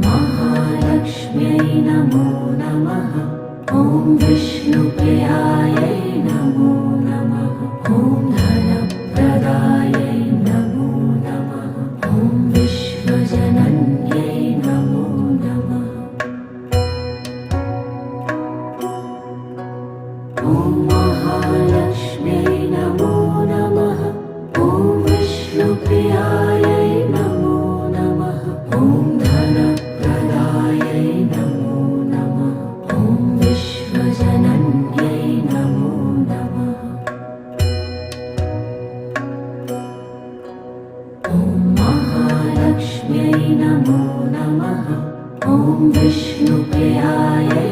महालक्ष्म्यै नमो नमः। ॐ विष्णुप्रियायै नमो नमः। ॐ धनप्रदायै नमो नमः। ॐ विश्वजनन्यै नमो नमः। ॐ महालक्ष्म्यै नमो नमः। ॐ विष्णुप्रियायै नमो नमः। ॐ धनप्रदायै नमो नमः। ॐ विश्वजनन्यै नमो नमः। ॐ महालक्ष्म्यै नमो नमः। ॐ विष्णुप्रियायै